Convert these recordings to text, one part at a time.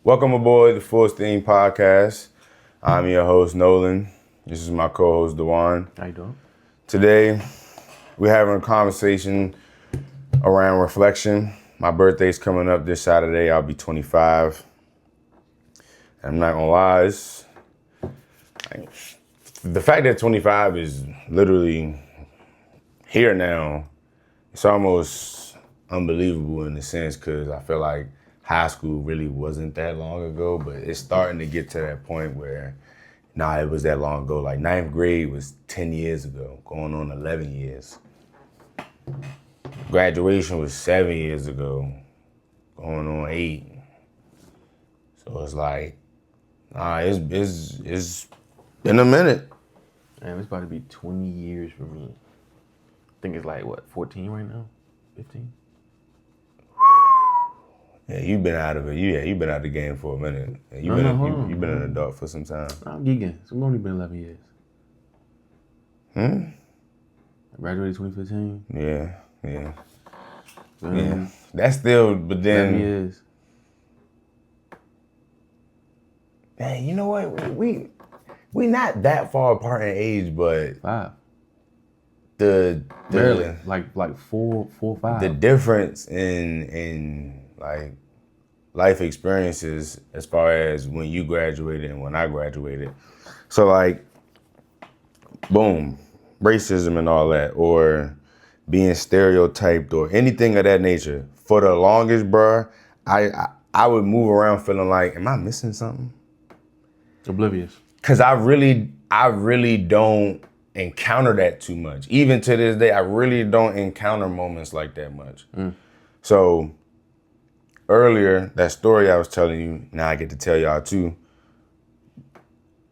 Welcome aboard the Full Steam Podcast. I'm your host, Nolan. This is my co-host, Dewan. How you doing? Today, we're having a conversation around reflection. My birthday's coming up this Saturday. I'll be 25. And I'm not gonna lie, the fact that 25 is literally here now, it's almost unbelievable in a sense because I feel like high school really wasn't that long ago, but it's starting to get to that point where, it was that long ago. Like ninth grade was 10 years ago, going on 11 years. Graduation was 7 years ago, going on 8. So it's like, it's been a minute. Man, it's about to be 20 years for me. I think it's like, 14 right now? 15? Yeah, you've been out of it. You've been out of the game for a minute. You've been an adult for some time. I'm geeking. It's only been 11 years. I graduated 2015. Yeah. Yeah. That's still, but then 11 years. Man, you know what? We not that far apart in age, but 5. The barely like 4, 5. The difference in like life experiences as far as when you graduated and when I graduated. So like, boom, racism and all that, or being stereotyped or anything of that nature. For the longest, bruh, I would move around feeling like, am I missing something? Oblivious. Cause I really don't encounter that too much. Even to this day, I really don't encounter moments like that much. So earlier, that story I was telling you, now I get to tell y'all too.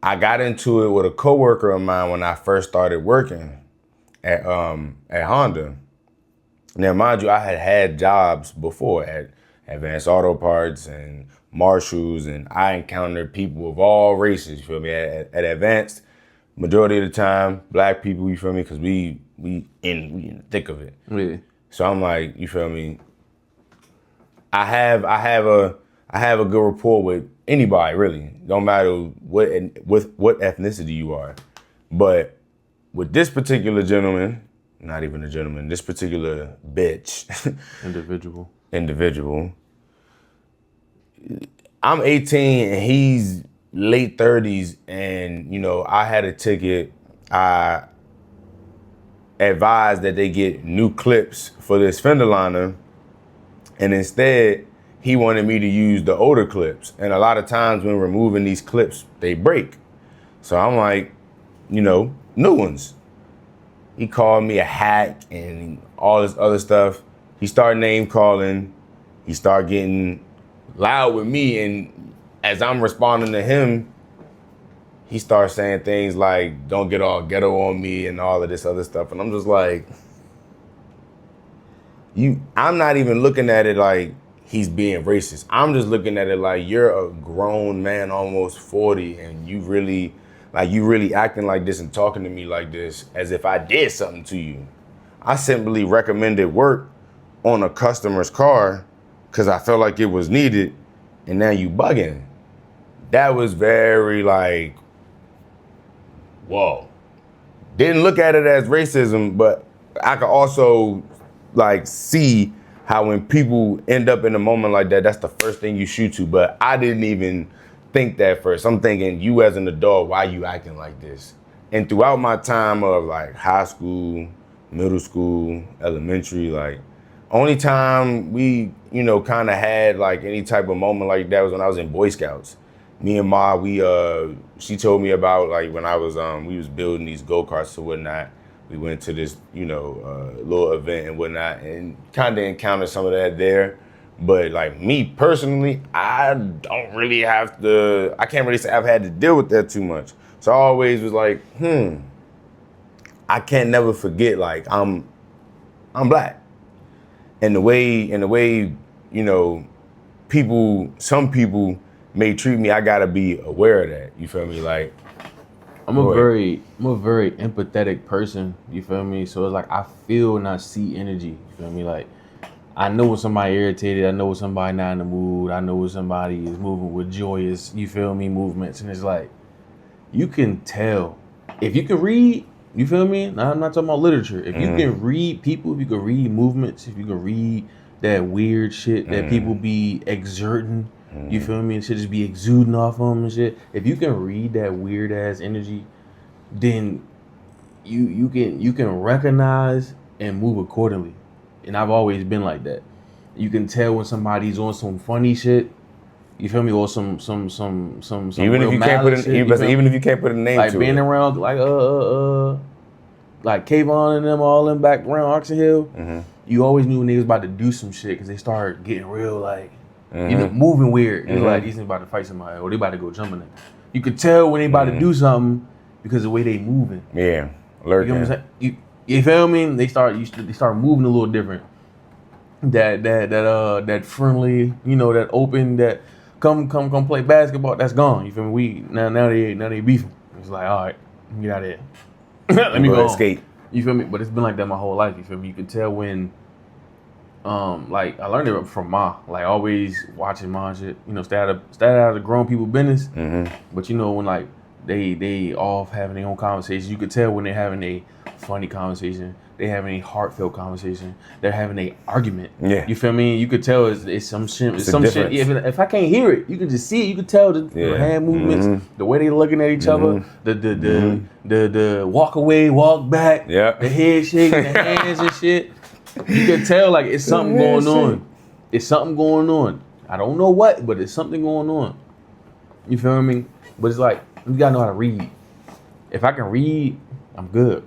I got into it with a coworker of mine when I first started working at Honda. Now, mind you, I had jobs before at Advanced Auto Parts and Marshalls, and I encountered people of all races, you feel me? At Advanced, majority of the time, black people, you feel me? Because we in the thick of it. Yeah. So I'm like, you feel me? I have a good rapport with anybody, really. Don't matter what ethnicity you are. But with this particular gentleman, not even a gentleman, this particular bitch. Individual. I'm 18 and he's late 30s, and I had a ticket. I advised that they get new clips for this fender liner, and instead he wanted me to use the older clips. And a lot of times when removing these clips, they break. So I'm like, new ones. He called me a hack and all this other stuff. He started name calling. He started getting loud with me, and as I'm responding to him, he starts saying things like, don't get all ghetto on me and all of this other stuff. And I'm just like, I'm not even looking at it like he's being racist. I'm just looking at it like you're a grown man, almost 40, and you really acting like this and talking to me like this as if I did something to you. I simply recommended work on a customer's car because I felt like it was needed, and now you bugging. That was very like, whoa. Didn't look at it as racism, but I could also like see how when people end up in a moment like that, that's the first thing you shoot to. But I didn't even think that first. I'm thinking, you as an adult, why you acting like this? And throughout my time of like high school, middle school, elementary, like only time we, kind of had like any type of moment like that was when I was in Boy Scouts. Me and Ma, she told me about like when I was, we was building these go-karts and whatnot. We went to this, little event and whatnot, and kind of encountered some of that there. But like me personally, I can't really say I've had to deal with that too much. So I always was like, I can't never forget, like I'm black. And the way, some people may treat me, I gotta be aware of that. You feel me? Like, I'm a very empathetic person. You feel me? So it's like I feel and I see energy. You feel me? Like I know when somebody irritated. I know when somebody not in the mood. I know when somebody is moving with joyous, you feel me, movements. And it's like, you can tell. If you can read, you feel me? Now, I'm not talking about literature. If you can read people, if you can read movements, if you can read that weird shit that people be exerting, you feel me? And shit just be exuding off them and shit. If you can read that weird ass energy, then you can recognize and move accordingly. And I've always been like that. You can tell when somebody's on some funny shit. You feel me? Or some even if you can't put even if you can't put a name like to being it. around like Kayvon and them all in back around Oxon Hill. You always knew when they was about to do some shit because they started getting real like you know, moving weird. It's like these niggas about to fight somebody or they about to go jumping it. You could tell when they about to do something because of the way they moving. Yeah, lurking. You know what I'm saying? You feel me? They start moving a little different. That friendly, you know, that open, that come play basketball. That's gone. You feel me? We now they beefing. It's like, all right, get out of here. Let me go escape. You feel me? But it's been like that my whole life. You feel me? You can tell when, like I learned it from Ma. Like always watching Ma and shit. You know, stay out of the grown people business. But you know when like they off having their own conversations. You could tell when they're having a funny conversation. They having a heartfelt conversation. They're having a argument. Yeah. You feel me? You could tell it's some shit. It's some shit. If I can't hear it, you can just see it. You could tell the hand movements, the way they looking at each other, the walk away, walk back, the head shaking, the hands and shit. You can tell like it's something going on. It's something going on. I don't know what, but it's something going on. You feel me? But it's like you gotta know how to read. If I can read, I'm good.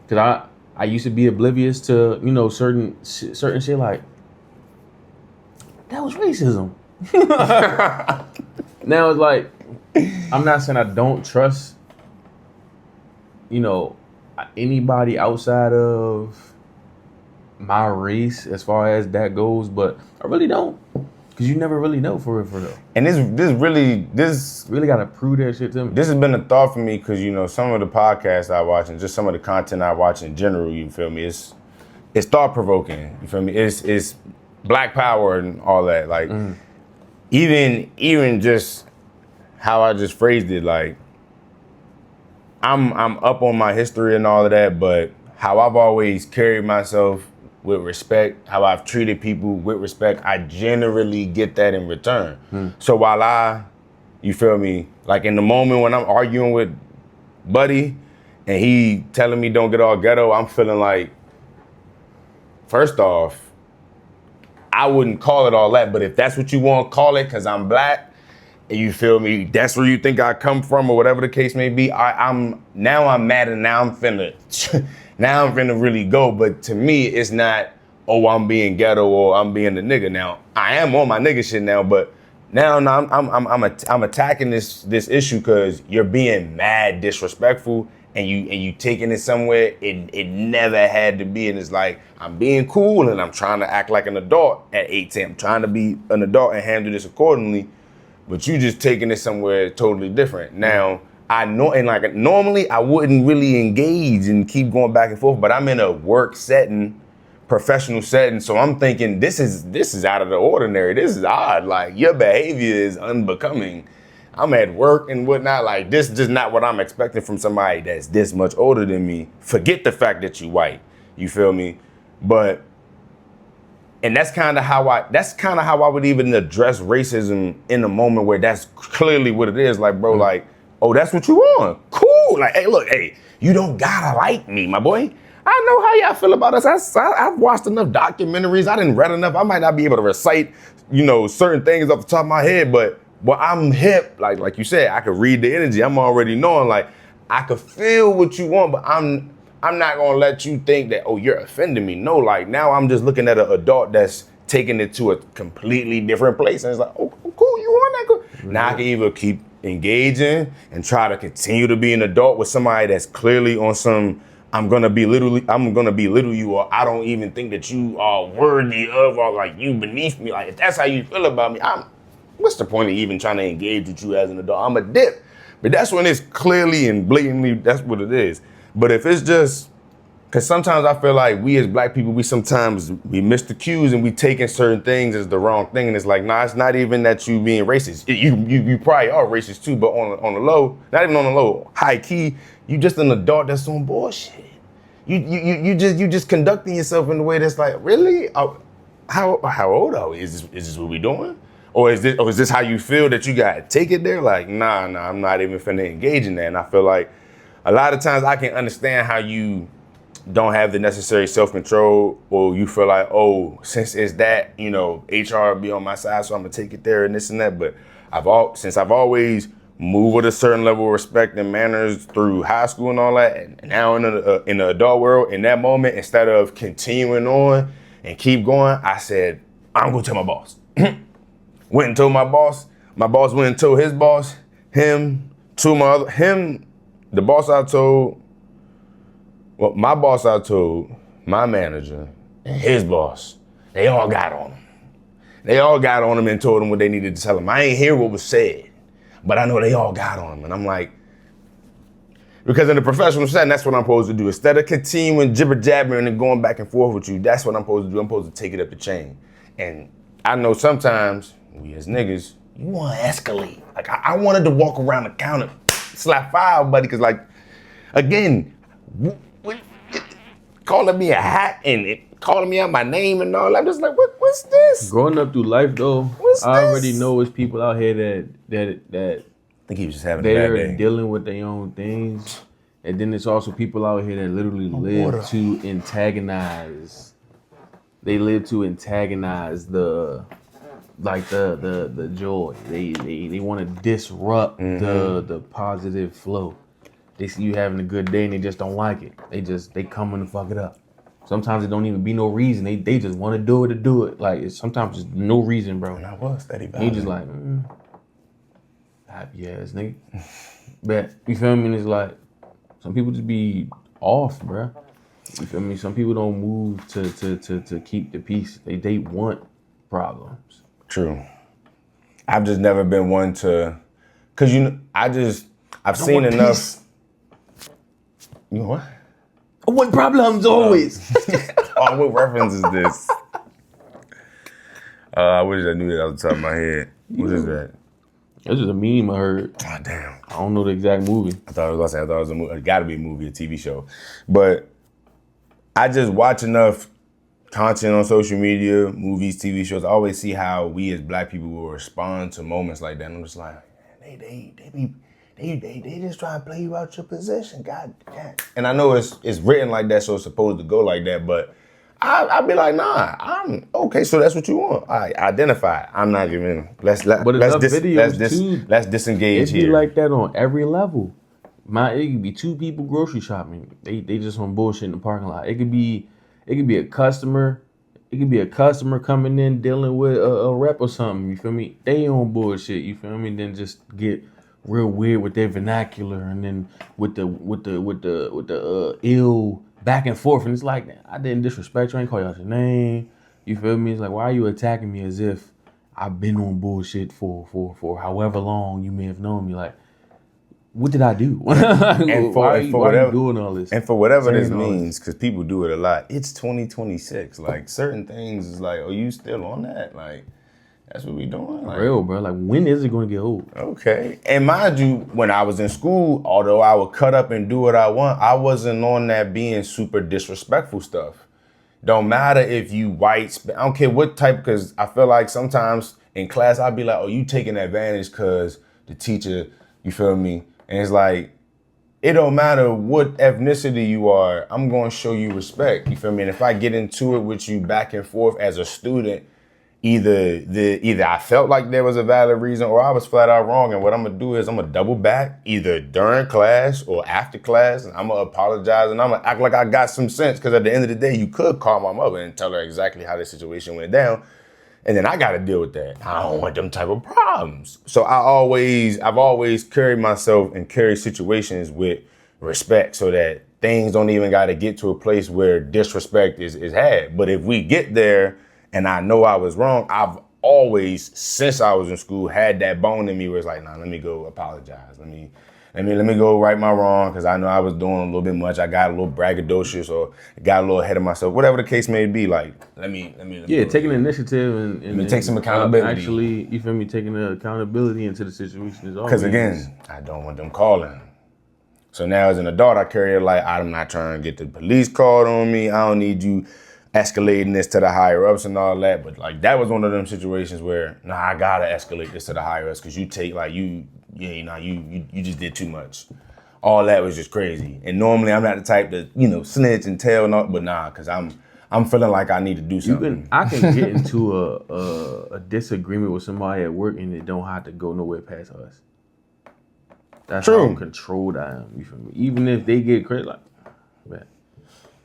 Cause I used to be oblivious to, you know, certain shit like, that was racism. Now it's like, I'm not saying I don't trust, you know, anybody outside of my race as far as that goes, but I really don't. Cause you never really know for real. And this really gotta prove that shit to me. This has been a thought for me because you know some of the podcasts I watch and just some of the content I watch in general. You feel me? It's thought provoking. You feel me? It's Black Power and all that. Like even just how I just phrased it. Like I'm up on my history and all of that, but how I've always carried myself with respect, how I've treated people with respect, I generally get that in return. So while you feel me, like in the moment when I'm arguing with Buddy and he telling me don't get all ghetto, I'm feeling like, first off, I wouldn't call it all that, but if that's what you want to call it, because I'm Black, and you feel me, that's where you think I come from or whatever the case may be, I'm mad and now I'm finna really go, but to me, it's not, oh, I'm being ghetto or I'm being the nigga now. I am on my nigga shit now, but now I'm attacking this issue because you're being mad disrespectful and you taking it somewhere it never had to be, and it's like I'm being cool and I'm trying to act like an adult at 18. I'm trying to be an adult and handle this accordingly, but you just taking it somewhere totally different. Now, I know, and like normally I wouldn't really engage and keep going back and forth, but I'm in a work setting, professional setting, so I'm thinking this is out of the ordinary. This is odd. Like your behavior is unbecoming. I'm at work and whatnot. Like this is just not what I'm expecting from somebody that's this much older than me. Forget the fact that you white. You feel me? And that's kind of how I would even address racism in a moment where that's clearly what it is. Like, bro, like, oh, that's what you want? Cool. Like, hey, look, hey, you don't gotta like me, my boy. I know how y'all feel about us. I've watched enough documentaries. I didn't read enough. I might not be able to recite, you know, certain things off the top of my head, but I'm hip. Like you said, I could read the energy. I'm already knowing, like, I could feel what you want, but I'm not gonna let you think that, oh, you're offending me. No, like now I'm just looking at an adult that's taking it to a completely different place. And it's like, oh, cool, you want that? Cool. Mm-hmm. Now I can either keep engaging and try to continue to be an adult with somebody that's clearly on some, I'm gonna belittle you, or I don't even think that you are worthy of, or like you beneath me. Like if that's how you feel about me, what's the point of even trying to engage with you as an adult? I'm a dip. But that's when it's clearly and blatantly, that's what it is. But if it's just Cause sometimes I feel like we as black people, we miss the cues and we taking certain things as the wrong thing. And it's like, nah, it's not even that you being racist. You probably are racist too, but on the low, not even on the low, high key, you just an adult that's on bullshit. You just conducting yourself in a way that's like, really? How old are we? Is this what we doing? Or is this how you feel that you gotta take it there? Like, nah, I'm not even finna engage in that. And I feel like a lot of times I can understand how you don't have the necessary self-control, or you feel like, oh, since it's that, HR be on my side, so I'm gonna take it there and this and that. But since I've always moved with a certain level of respect and manners through high school and all that, and now in the adult world, in that moment, instead of continuing on and keep going, I said, I'm gonna tell my boss. Went and told my boss went and told his boss, the boss I told, well, my boss I told, my manager, and his boss, they all got on him. They all got on him and told him what they needed to tell him. I ain't hear what was said, but I know they all got on him. And I'm like, because in the professional setting, that's what I'm supposed to do. Instead of continuing jibber-jabbering and going back and forth with you, that's what I'm supposed to do. I'm supposed to take it up the chain. And I know sometimes, we as niggas, you want to escalate. Like, I wanted to walk around the counter, slap 5, buddy, because, like, again, calling me a hack and calling me out my name and all. I'm just like, what's this? Growing up through life, though, I already know it's people out here that I think he was just having a bad day. They're dealing with their own things. And then there's also people out here that literally live to antagonize. They live to antagonize the joy. They want to disrupt the positive flow. They see you having a good day and they just don't like it. They come in to fuck it up. Sometimes it don't even be no reason. They just want to do it to do it. Like, it's sometimes just no reason, bro. And I was steady about it. You just like, happy ass nigga. But you feel me? And it's like, some people just be off, bro. You feel me? Some people don't move to keep the peace. They want problems. True. I've just never been one to, cause I've seen enough. Peace. You know what? I want problems always. Oh, what reference is this? I wish I knew that off the top of my head. What is that? That's just a meme I heard. Oh, damn. I don't know the exact movie. I thought it was a movie. It got to be a movie, a TV show. But I just watch enough content on social media, movies, TV shows. I always see how we as black people will respond to moments like that. And I'm just like, they just try to play you out your position. God damn. And I know it's written like that, so it's supposed to go like that, but I'd be like, nah, I'm okay, so that's what you want. I identify. I'm not even, let's disengage here. It be like that on every level. It could be 2 people grocery shopping. They just on bullshit in the parking lot. It could be a customer. It could be a customer coming in dealing with a rep or something. You feel me? They on bullshit. You feel me? Then just get real weird with their vernacular, and then with the ill back and forth. And it's like, I didn't disrespect you. I ain't call you out your name. You feel me? It's like, why are you attacking me as if I've been on bullshit for however long you may have known me? Like, what did I do? Why are you doing all this? And for whatever this means, because people do it a lot, it's 2026. Like, certain things is like, you still on that? Like, that's what we doing? Like, real, bro. Like, when is it going to get old? Okay. And mind you, when I was in school, although I would cut up and do what I want, I wasn't on that being super disrespectful stuff. Don't matter if you white, I don't care what type, because I feel like sometimes in class, I'd be like, you taking advantage because the teacher, you feel me? And it's like, it don't matter what ethnicity you are, I'm going to show you respect. You feel me? And if I get into it with you back and forth as a student, either I felt like there was a valid reason or I was flat out wrong. And what I'm going to do is I'm going to double back either during class or after class. And I'm going to apologize and I'm going to act like I got some sense. Because at the end of the day, you could call my mother and tell her exactly how the situation went down. And then I got to deal with that. I don't want them type of problems. So I've always carried myself and carried situations with respect so that things don't even got to get to a place where disrespect is had. But if we get there, and I know I was wrong, I've always, since I was in school, had that bone in me where it's like, nah, let me go apologize. Let me go right my wrong because I know I was doing a little bit much. I got a little braggadocious or got a little ahead of myself. Whatever the case may be, like let me. Yeah, taking the initiative and take some accountability. Actually, you feel me? Taking the accountability into the situation is always. Because again, I don't want them calling. So now as an adult, I carry it like I'm not trying to get the police called on me. I don't need you escalating this to the higher ups and all that. But like that was one of them situations where I gotta escalate this to the higher ups because you take like you just did too much. All that was just crazy. And normally I'm not the type to snitch and tell, but because I'm feeling like I need to do something. I can get into a disagreement with somebody at work and it don't have to go nowhere past us. That's how controlled I am. You feel me? Even if they get credit, like, man,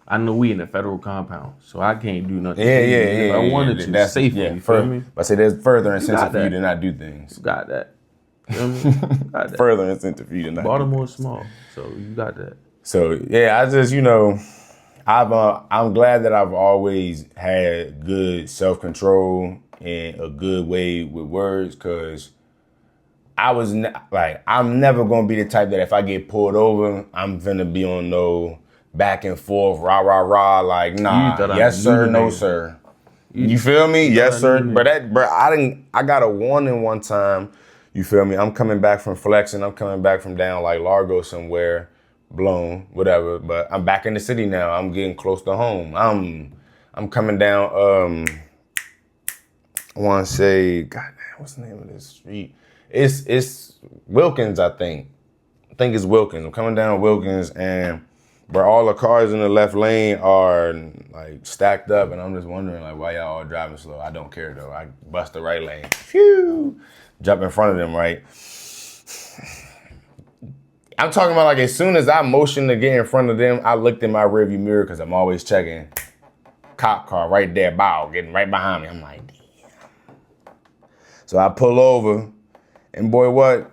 I know we in the federal compound, so I can't do nothing. Yeah. I wanted to that's safely. You feel me? But I say there's further incentive for you to not do things. You got that. You feel me? Got that. Further incentive for you to not. Baltimore's small, so you got that. So yeah, I just I'm glad that I've always had good self-control and a good way with words because I'm never gonna be the type that if I get pulled over, I'm finna be on no back and forth, rah, like nah, yes sir, no sir. You feel me? Yes sir. But I got a warning one time. You feel me? I'm coming back from flexing. I'm coming back from down like Largo somewhere, blown, whatever. But I'm back in the city now. I'm getting close to home. I'm coming down. I want to say, goddamn, what's the name of this street? It's Wilkins, I think. I think it's Wilkins. I'm coming down Wilkins, and where all the cars in the left lane are like stacked up, and I'm just wondering like why y'all all driving slow. I don't care though. I bust the right lane. Phew. Jump in front of them, right? I'm talking about like as soon as I motioned to get in front of them, I looked in my rearview mirror because I'm always checking. Cop car right there, bow, getting right behind me. I'm like, damn. So I pull over, and boy, what?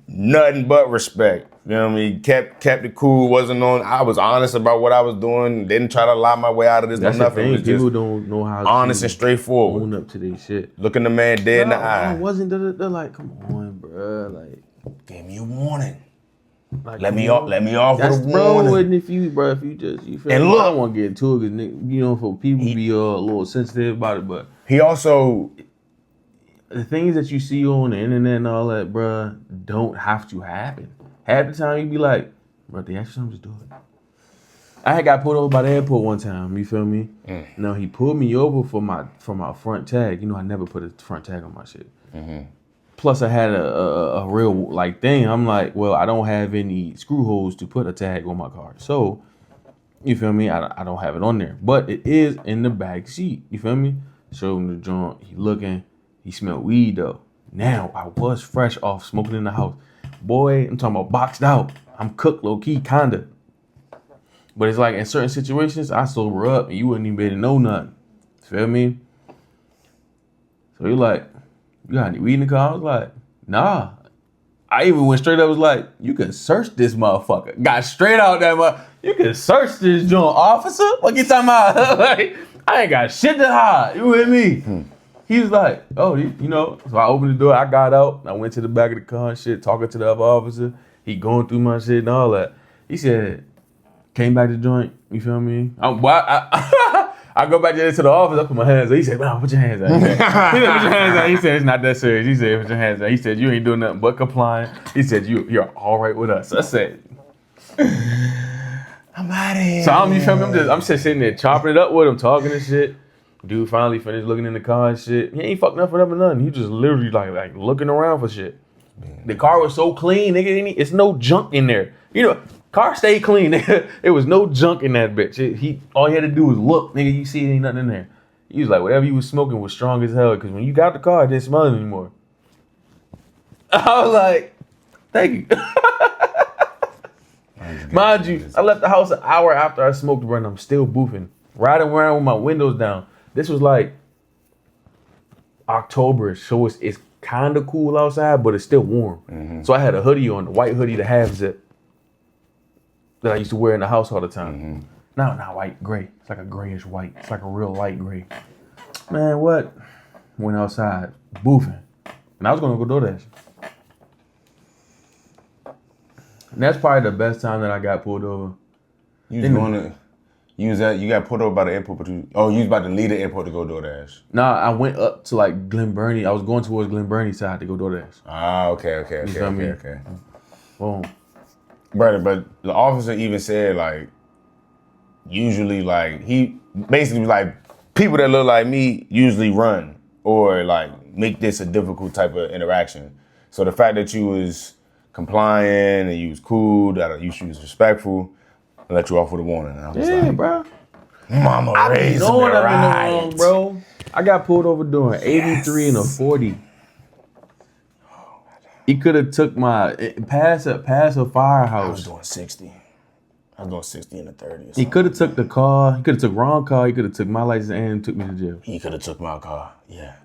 Nothing but respect. You know what I mean? Kept it cool. I was honest about what I was doing. Didn't try to lie my way out of this. That's nothing. The thing. It was People just don't know how honest to and straightforward. own up to their shit. Looking the man dead in the eye. I wasn't. They're like, come on, bro. Like, gave me a warning. Like, let me off with a warning. Bro, and if you just you feel. And me? look, I don't want to get into it because for people be a little sensitive about it, but he also. The things that you see on the internet and all that, bruh, don't have to happen. Half the time you be like, bro, they actually something, just do it. I had got pulled over by the airport one time, you feel me? No, he pulled me over for my front tag. I never put a front tag on my shit. Mm-hmm. Plus I had a real like thing. I'm like, well, I don't have any screw holes to put a tag on my car. So, you feel me? I don't have it on there. But it is in the back seat. You feel me? Showed him the joint. He looking. He smelled weed though. Now I was fresh off smoking in the house. Boy, I'm talking about boxed out. I'm cooked low key, kinda. But it's like in certain situations, I sober up and you wouldn't even be able to know nothing. Feel me? So you're like, you got any weed in the car? I was like, nah. I even went straight up, was like, you can search this motherfucker. Got straight out that motherfucker. You can search this joint, officer? What you talking about? Like, I ain't got shit to hide. You with me? He was like, oh, So I opened the door. I got out. I went to the back of the car and shit, talking to the other officer. He going through my shit and all that. He said, came back to the joint. You feel me? I go back there to the office. I put my hands up. He said, man, put your hands out. He said, put your hands out. He said, it's not that serious. He said, put your hands out. He said, you ain't doing nothing but complying. He said, you're all right with us. I said, I'm out of here. So you feel me? I'm just sitting there chopping it up with him, talking and shit. Dude finally finished looking in the car and shit. He ain't fucked nothing up or nothing. He just literally like looking around for shit. Man. The car was so clean, nigga. It's no junk in there. Car stayed clean. Nigga. There was no junk in that bitch. All he had to do was look, nigga. You see, ain't nothing in there. He was like, whatever you was smoking was strong as hell. Because when you got the car, it didn't smell it anymore. I was like, thank you. Mind you, I left the house an hour after I smoked, bro, and I'm still boofing, riding around with my windows down. This was like October, so it's kind of cool outside, but it's still warm. Mm-hmm. So I had a hoodie on, the white hoodie, the half zip that I used to wear in the house all the time. Mm-hmm. Not white, gray. It's like a grayish white. It's like a real light gray. Man, what? Went outside, boofing, and I was gonna go DoorDash. And that's probably the best time that I got pulled over. You got pulled over by the airport, but you was about to leave the airport to go DoorDash. Nah, I went up to like Glen Burnie. I was going towards Glen Burnie side to go DoorDash. Ah, okay. Boom. Brother, but the officer even said like, usually like he basically was like, people that look like me usually run or like make this a difficult type of interaction. So the fact that you was complying and you was cool, that you was respectful, I let you off with a warning. And I was like, bro. Mama raised me right. I'm in the wrong, bro. I got pulled over doing 83 and a 40. He could have took my past a firehouse. I was doing 60. I was doing 60 and a 30. He could have took the car. He could have took wrong car. He could have took my license and took me to jail. He could have took my car. Yeah,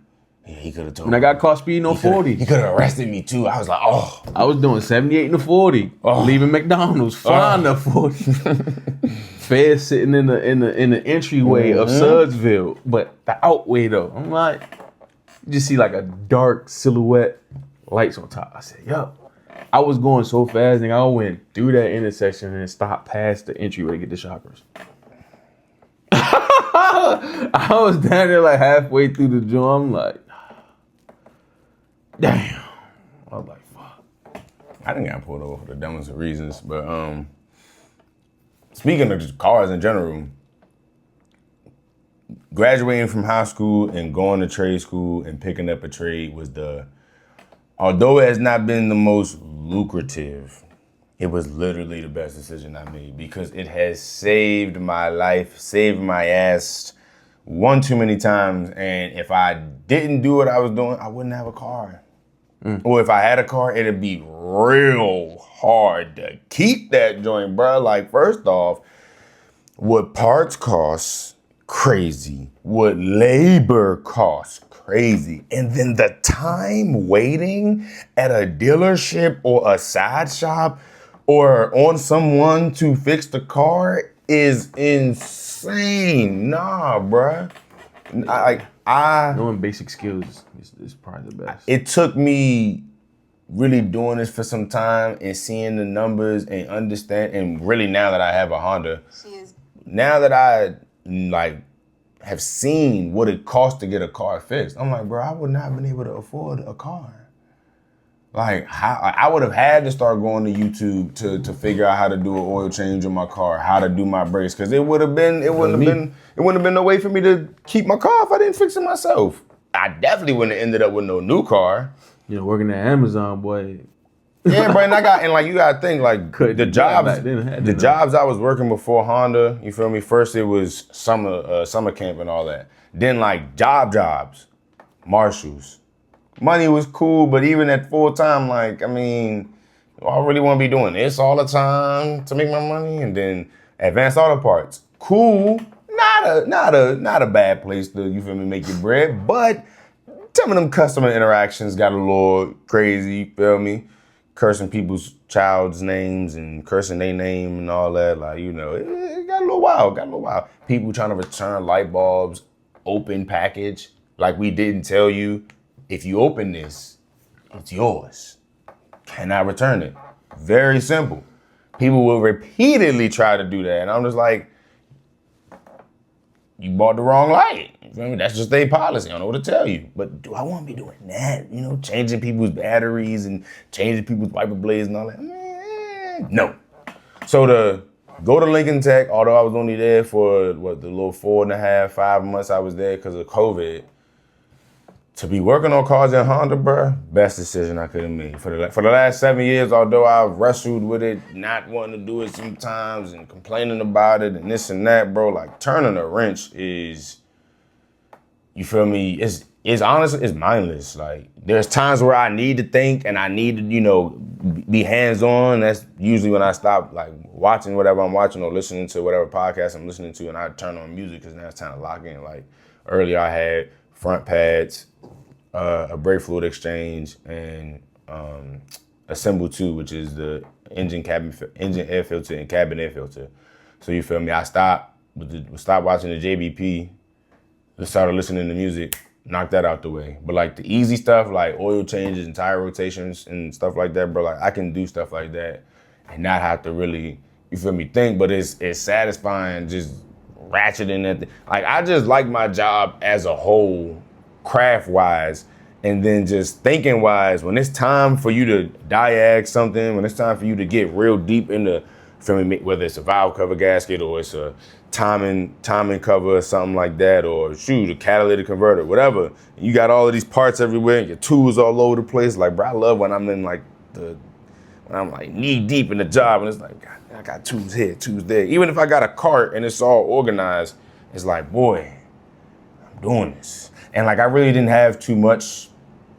he could have took. And I got caught speeding on 40. He could have arrested me too. I was like, oh. I was doing 78 and a 40. Oh. Leaving McDonald's, flying to 40. Fed sitting in the entryway of Sudsville, but the outway though. I'm like, you just see like a dark silhouette, lights on top. I said, yo. I was going so fast, and I went through that intersection and stopped past the entryway to get the shoppers. I was down there like halfway through the joint. I'm like, damn. I was like, fuck. I didn't get pulled over for the dumbest of reasons, but speaking of just cars in general, graduating from high school and going to trade school and picking up a trade was although it has not been the most lucrative, it was literally the best decision I made because it has saved my life, saved my ass one too many times. And if I didn't do what I was doing, I wouldn't have a car. Or if I had a car, it'd be real hard to keep that joint, bro. Like, first off, what parts cost, crazy. What labor costs, crazy. And then the time waiting at a dealership or a side shop or on someone to fix the car is insane. Nah, bruh. Knowing basic skills is probably the best. It took me really doing this for some time and seeing the numbers and understand, and really now that I have a Honda, now that I like have seen what it costs to get a car fixed, I'm like, bro, I would not have been able to afford a car. Like, I would have had to start going to YouTube to figure out how to do an oil change on my car, how to do my brakes, because it wouldn't have been no way for me to keep my car if I didn't fix it myself. I definitely wouldn't have ended up with no new car. You know, working at Amazon, boy. Yeah, bro, and you gotta think like the jobs I was working before Honda. You feel me? First it was summer camp and all that. Then like jobs, Marshalls. Money was cool, but even at full time, like, I mean, I really want to be doing this all the time to make my money. And then Advanced Auto Parts, cool, not a bad place to, you feel me, make your bread. But some of them customer interactions got a little crazy, you feel me? Cursing people's child's names and cursing their name and all that, like, you know, it got a little wild. People trying to return light bulbs, open package, like we didn't tell you. If you open this, it's yours. Cannot return it. Very simple. People will repeatedly try to do that. And I'm just like, you bought the wrong light. You feel me? That's just their policy. I don't know what to tell you. But do I want to be doing that? You know, changing people's batteries and changing people's wiper blades and all that? No. So to go to Lincoln Tech, although I was only there for the little 4.5, 5 months I was there because of COVID, to be working on cars in Honda, bro, best decision I could have made. For the last 7 years, although I've wrestled with it, not wanting to do it sometimes and complaining about it and this and that, bro, like turning a wrench is, you feel me, it's honestly, it's mindless. Like there's times where I need to think and I need to, you know, be hands-on. That's usually when I stop like watching whatever I'm watching or listening to whatever podcast I'm listening to, and I turn on music because now it's time to lock in. Like earlier I had front pads, a brake fluid exchange, and a Symbol 2, which is the engine air filter and cabin air filter. So you feel me? I stopped watching the JBP, just started listening to music, knocked that out the way. But like the easy stuff, like oil changes and tire rotations and stuff like that, bro, like I can do stuff like that. and not have to really, you feel me, think, but it's satisfying just ratcheting at like I just like my job as a whole, craft wise, and then just thinking wise. When it's time for you to diag something, when it's time for you to get real deep into, feel me, whether it's a valve cover gasket or it's a timing cover or something like that, or shoot, a catalytic converter, whatever. You got all of these parts everywhere and your tools all over the place. Like, bro, I love when I'm in like when I'm like knee deep in the job and it's like, God, I got tools here, tools there. Even if I got a cart and it's all organized, it's like, boy, I'm doing this. And like, I really didn't have too much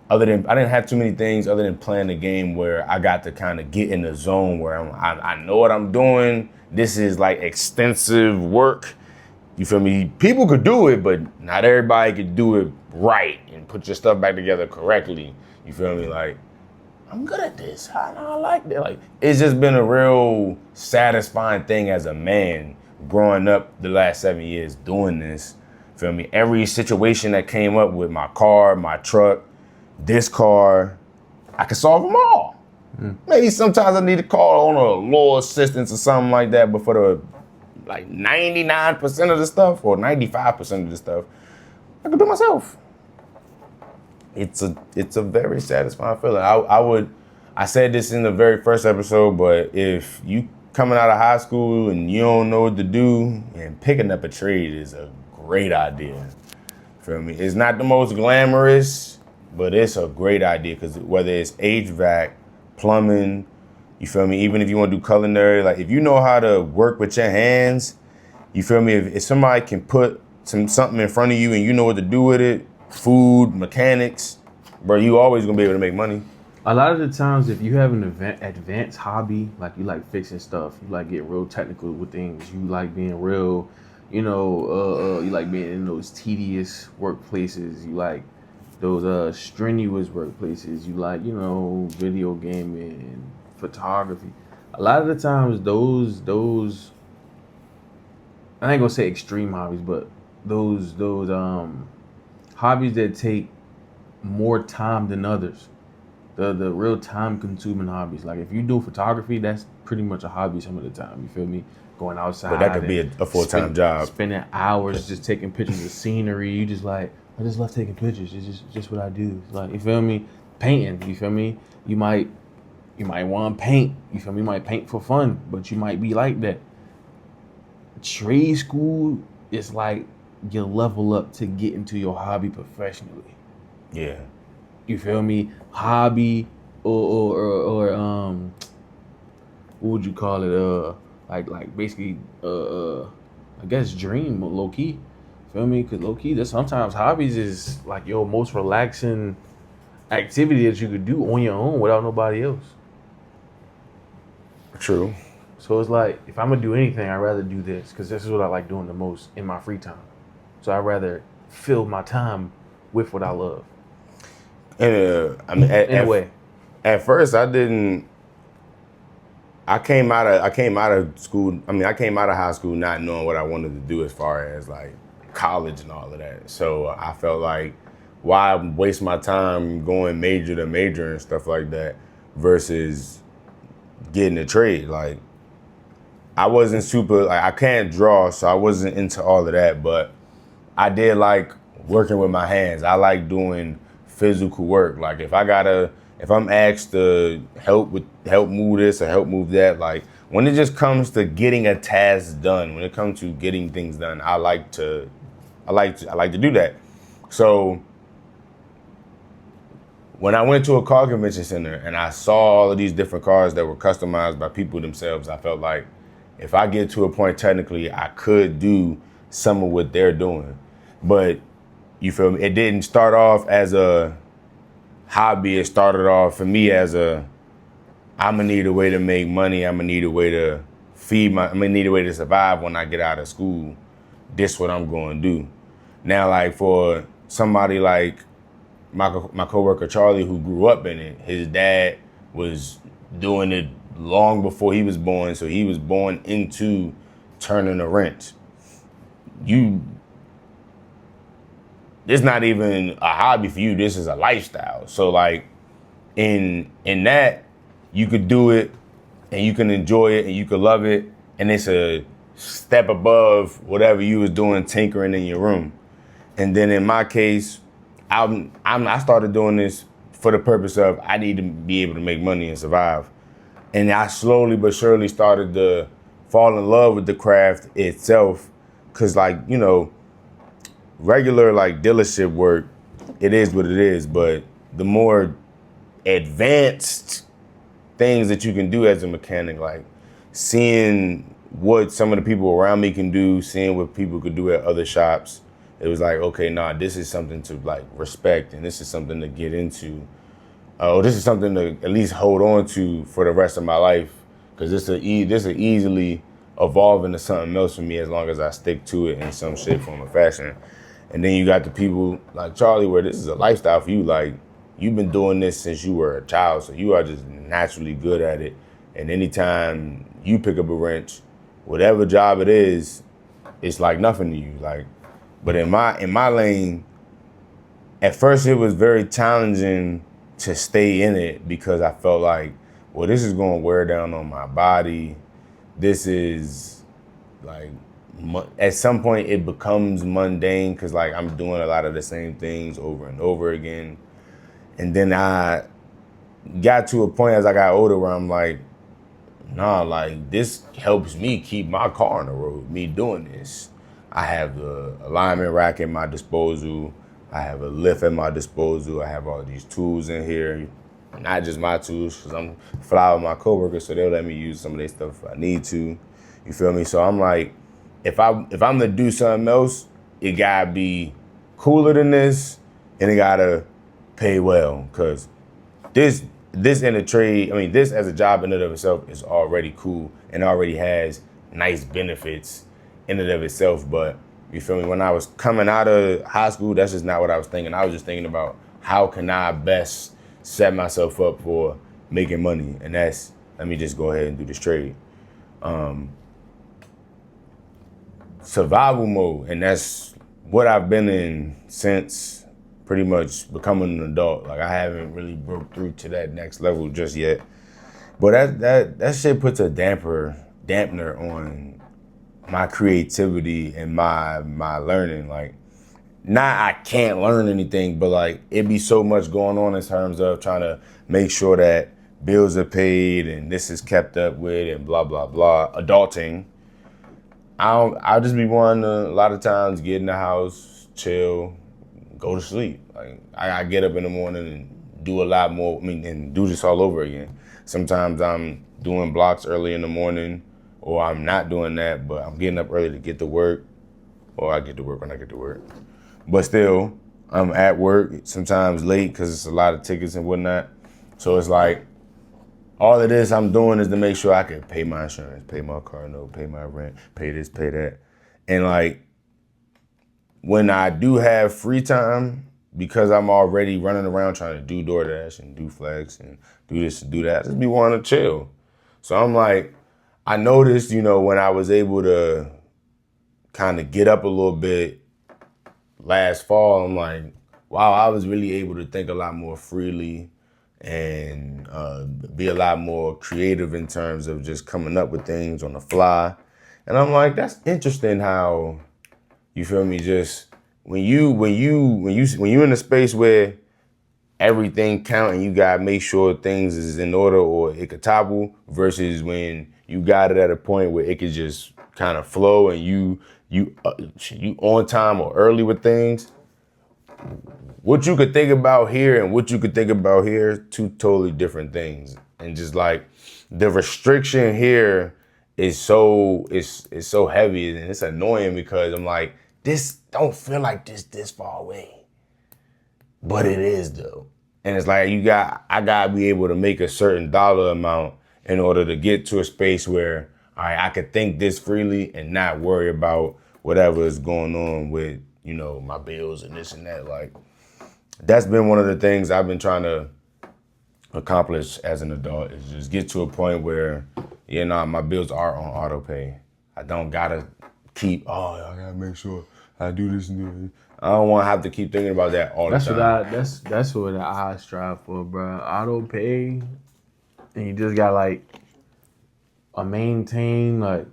I didn't have too many things other than playing the game where I got to kind of get in the zone where I know what I'm doing. This is like extensive work. You feel me? People could do it, but not everybody could do it right and put your stuff back together correctly. You feel me? Like, I'm good at this. I like that. Like, it's just been a real satisfying thing as a man growing up the last 7 years doing this. Feel me? Every situation that came up with my car, my truck, this car, I can solve them all. Maybe sometimes I need to call on a little assistance or something like that, but for the like 99% of the stuff or 95% of the stuff, I can do myself. It's a very satisfying feeling. I said this in the very first episode, but if you coming out of high school and you don't know what to do, and picking up a trade is a great idea. Feel me? It's not the most glamorous, but it's a great idea because whether it's HVAC, plumbing, you feel me? Even if you want to do culinary, like if you know how to work with your hands, you feel me? If somebody can put something in front of you and you know what to do with it, food, mechanics, bro, you always gonna be able to make money. A lot of the times, if you have an advanced hobby, like you like fixing stuff, you like get real technical with things, you like being real, you like being in those tedious workplaces, you like those strenuous workplaces, you like, video gaming, photography. A lot of the times, those I ain't gonna say extreme hobbies, but those hobbies that take more time than others. The real time consuming hobbies. Like if you do photography, that's pretty much a hobby some of the time. You feel me? Going outside. But that could be a full-time job. Spending hours just taking pictures of scenery. You just like, I just love taking pictures. It's just what I do. Like, you feel me? Painting. You feel me? You might want to paint. You feel me? You might paint for fun, but you might be like that. Trade school is like you level up to get into your hobby professionally. Yeah. You feel me? Hobby or what would you call it? Like basically I guess dream low key. Feel me? Cause low key, there's sometimes hobbies is like your most relaxing activity that you could do on your own without nobody else. True. So it's like, if I'm gonna do anything, I'd rather do this, because this is what I like doing the most in my free time. So I'd rather fill my time with what I love. And I mean, in a way. At first, I came out of school. I mean, I came out of high school not knowing what I wanted to do as far as like college and all of that. So I felt like, why waste my time going major to major and stuff like that versus getting a trade? Like, I wasn't super, like, I can't draw, so I wasn't into all of that, but I did like working with my hands. I like doing physical work. Like if I'm asked to help move this or help move that, like when it just comes to getting a task done, when it comes to getting things done, I like to do that. So when I went to a car convention center and I saw all of these different cars that were customized by people themselves, I felt like if I get to a point technically, I could do some of what they're doing. But you feel me? It didn't start off as a hobby. It started off for me as I'm gonna need a way to make money. I'm gonna need a way to I'm gonna need a way to survive when I get out of school. This what I'm gonna do. Now, like for somebody like my coworker Charlie, who grew up in it, his dad was doing it long before he was born, so he was born into turning a wrench. It's not even a hobby for you, this is a lifestyle. So like in that, you could do it and you can enjoy it and you can love it, and it's a step above whatever you was doing tinkering in your room. And then in my case, I started doing this for the purpose of I need to be able to make money and survive. And I slowly but surely started to fall in love with the craft itself. Cause like, you know, regular like dealership work, it is what it is. But the more advanced things that you can do as a mechanic, like seeing what some of the people around me can do, seeing what people could do at other shops, it was like, okay, nah, this is something to like respect, and this is something to get into. This is something to at least hold on to for the rest of my life, because this will easily evolve into something else for me as long as I stick to it in some shape, form, or fashion. And then you got the people like Charlie, where this is a lifestyle for you. Like, you've been doing this since you were a child, so you are just naturally good at it. And anytime you pick up a wrench, whatever job it is, it's like nothing to you. Like, but in my lane, at first it was very challenging to stay in it because I felt like, well, this is going to wear down on my body. This is like, at some point it becomes mundane because like I'm doing a lot of the same things over and over again. And then I got to a point as I got older where I'm like, nah, like this helps me keep my car on the road, me doing this. I have the alignment rack at my disposal. I have a lift at my disposal. I have all these tools in here. Not just my tools, because I'm fly with my coworkers, so they'll let me use some of their stuff if I need to. You feel me? So I'm like, if I'm to do something else, it gotta be cooler than this, and it gotta pay well. Cause this in a trade, I mean, this as a job in and of itself is already cool and already has nice benefits in and of itself. But you feel me? When I was coming out of high school, that's just not what I was thinking. I was just thinking about how can I best set myself up for making money, and that's, let me just go ahead and do this trade. Survival mode, and that's what I've been in since pretty much becoming an adult. Like, I haven't really broke through to that next level just yet. But that shit puts a dampener on my creativity and my learning. Like, not I can't learn anything, but like it be so much going on in terms of trying to make sure that bills are paid and this is kept up with and blah, blah, blah. Adulting. I'll just be wanting to, a lot of times, get in the house, chill, go to sleep. Like, I get up in the morning and do a lot more, and do this all over again. Sometimes I'm doing blocks early in the morning, or I'm not doing that, but I'm getting up early to get to work, or I get to work when I get to work. But still, I'm at work, sometimes late because it's a lot of tickets and whatnot. So it's like, all of this I'm doing is to make sure I can pay my insurance, pay my car note, pay my rent, pay this, pay that. And like, when I do have free time, because I'm already running around trying to do DoorDash and do Flex and do this and do that, I just be wanting to chill. So I'm like, I noticed, when I was able to kind of get up a little bit last fall, I'm like, wow, I was really able to think a lot more freely and be a lot more creative in terms of just coming up with things on the fly. And I'm like, that's interesting how, you feel me, just when you in a space where everything count and you gotta make sure things is in order or it could topple, versus when you got it at a point where it could just kind of flow and you on time or early with things. What you could think about here and what you could think about here, two totally different things. And just like the restriction here is so heavy, and it's annoying because I'm like, this don't feel like this far away. But it is though. And it's like I gotta be able to make a certain dollar amount in order to get to a space where, all right, I could think this freely and not worry about whatever is going on with, my bills and this and that. Like, that's been one of the things I've been trying to accomplish as an adult, is just get to a point where, my bills are on auto pay. I don't gotta keep, I gotta make sure I do this and do this. I don't want to have to keep thinking about that all the time. That's what I strive for, bro. Auto pay, and you just got like, maintain like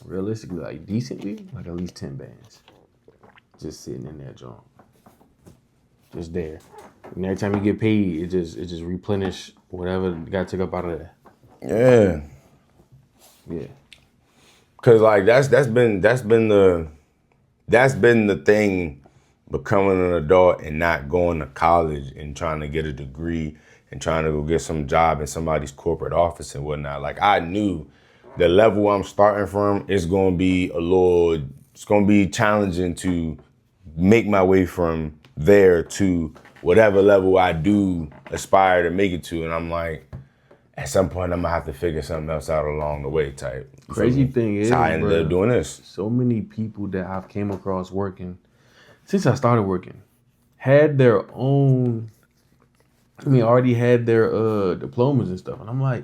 realistically like decently like at least 10 bands, just sitting in that joint, just there. And every time you get paid, it just replenish whatever got took up out of there. Yeah. Yeah. Cause like that's been the thing, becoming an adult and not going to college and trying to get a degree and trying to go get some job in somebody's corporate office and whatnot. Like I knew the level I'm starting from is gonna be it's gonna be challenging to make my way from there to whatever level I do aspire to make it to. And I'm like, at some point I'm gonna have to figure something else out along the way type. Crazy thing is, so I ended up doing this. So many people that I've came across working since I started working had their own. Already had their diplomas and stuff, and I'm like,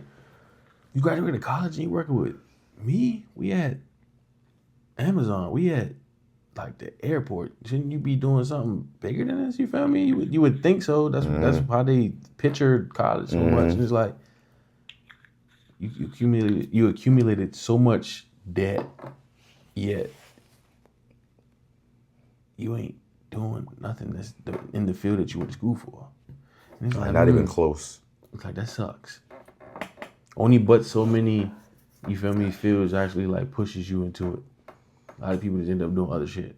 you graduated college and you working with me? We at Amazon. We at like the airport. Shouldn't you be doing something bigger than this? You feel me? You would think so. That's how they pictured college so much. And it's like you accumulated so much debt, yet you ain't doing nothing that's in the field that you went to school for. And it's like, not even close. It's like, that sucks. Only but so many, you feel me, fields actually like pushes you into it. A lot of people just end up doing other shit.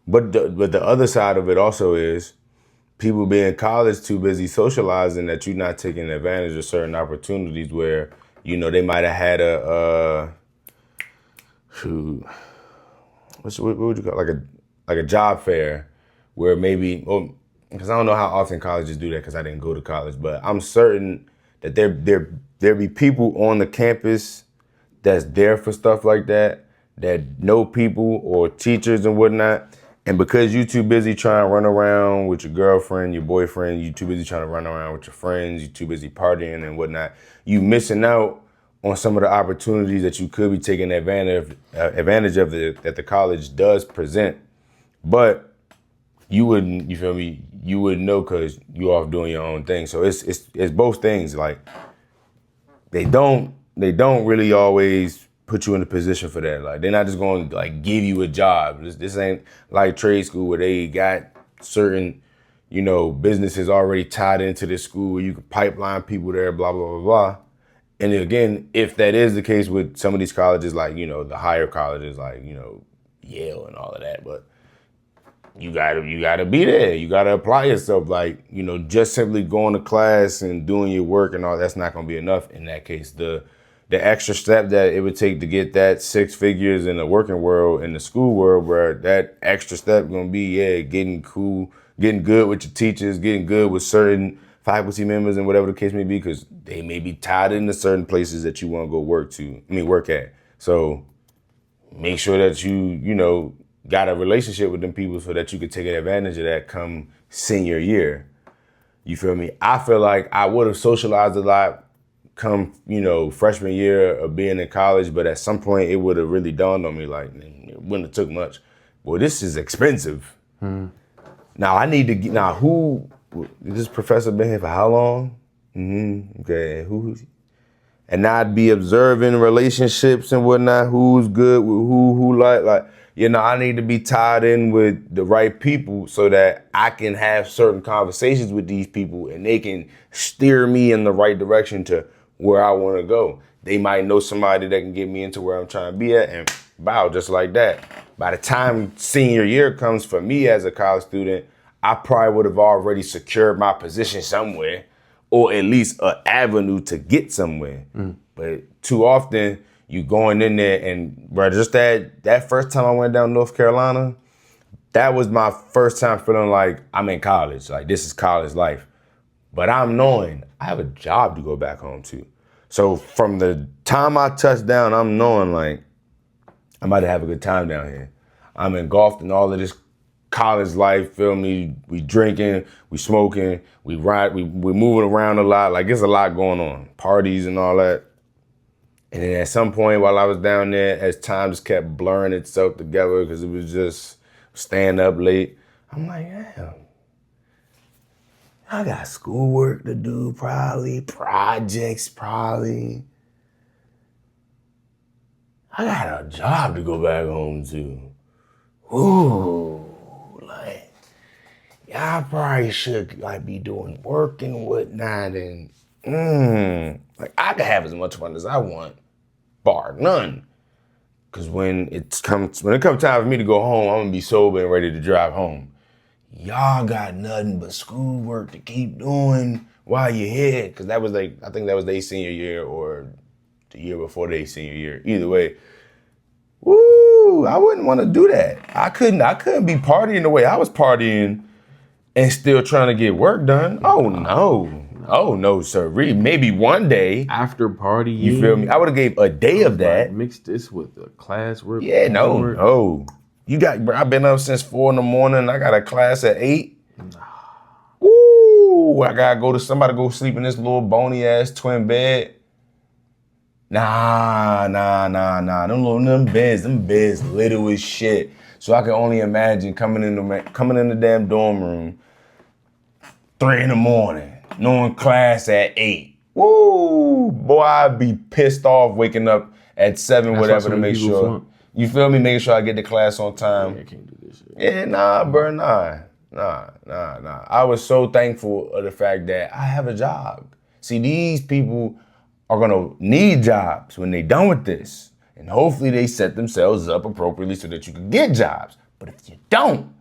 But the other side of it also is people being in college too busy socializing that you're not taking advantage of certain opportunities where, you know, they might have had what would you call it? Like a job fair where maybe, because I don't know how often colleges do that because I didn't go to college, but I'm certain that there be people on the campus that's there for stuff like that know people or teachers and whatnot. And because you too busy trying to run around with your girlfriend, your boyfriend, you too busy trying to run around with your friends, you too busy partying and whatnot, you missing out on some of the opportunities that you could be taking advantage of that the college does present. But you wouldn't, you feel me? You wouldn't know because you off doing your own thing. So it's both things. Like they don't really always put you in a position for that. Like they're not just going to like give you a job. This ain't like trade school where they got certain, you know, businesses already tied into this school where you can pipeline people there, blah, blah, blah, blah. And again, if that is the case with some of these colleges, like, you know, the higher colleges, like, you know, Yale and all of that, but you gotta be there. You gotta apply yourself. Like, you know, just simply going to class and doing your work and all, that's not gonna be enough in that case. The extra step that it would take to get that 6 figures in the working world, in the school world, where that extra step gonna be, getting cool, getting good with your teachers, getting good with certain faculty members and whatever the case may be, because they may be tied into certain places that you want to go work at. So make sure that you know, got a relationship with them people so that you can take advantage of that come senior year. You feel me? I feel like I would have socialized a lot come, you know, freshman year of being in college, but at some point it would have really dawned on me, like, it wouldn't have took much. Well, this is expensive. Now I need to get, this professor been here for how long? Okay, and I'd be observing relationships and whatnot, who's good with who like, you know, I need to be tied in with the right people so that I can have certain conversations with these people and they can steer me in the right direction to where I want to go. They might know somebody that can get me into where I'm trying to be at, and bow, just like that. By the time senior year comes for me as a college student, I probably would have already secured my position somewhere, or at least an avenue to get somewhere. But too often, you going in there and, bro, just that first time I went down North Carolina, that was my first time feeling like I'm in college. Like, this is college life. But I'm knowing I have a job to go back home to. So from the time I touched down, I'm knowing like I'm about to have a good time down here. I'm engulfed in all of this college life, feel me? We drinking, we smoking, we ride, we're moving around a lot. Like, there's a lot going on, parties and all that. And then at some point while I was down there, as time just kept blurring itself together because it was just staying up late, I'm like, damn, I got schoolwork to do probably, projects probably. I got a job to go back home to. Ooh, like, y'all probably should like be doing work and whatnot, and like I can have as much fun as I want, bar none. Cause when it comes time for me to go home, I'm gonna be sober and ready to drive home. Y'all got nothing but schoolwork to keep doing while you're here. Cause that was like, I think that was their senior year or the year before their senior year. Either way, woo, I wouldn't want to do that. I couldn't be partying the way I was partying and still trying to get work done. Oh no. Oh no, sir. Maybe one day. After party, you feel me? I would have gave a day of that. Like, mix this with the class work. Yeah, no. You got, bro, I've been up since 4 a.m. I got a class at 8. Ooh, I gotta go sleep in this little bony ass twin bed. Nah. Them beds little as shit. So I can only imagine coming in the damn dorm room 3 a.m, knowing class at 8. Woo! Boy, I'd be pissed off waking up at 7, whatever, to make sure. Flunk. You feel me? Making sure I get to class on time. Yeah, I can't do this shit. Yeah, nah, bro, nah. I was so thankful of the fact that I have a job. See, these people are gonna need jobs when they're done with this. And hopefully they set themselves up appropriately so that you can get jobs. But if you don't,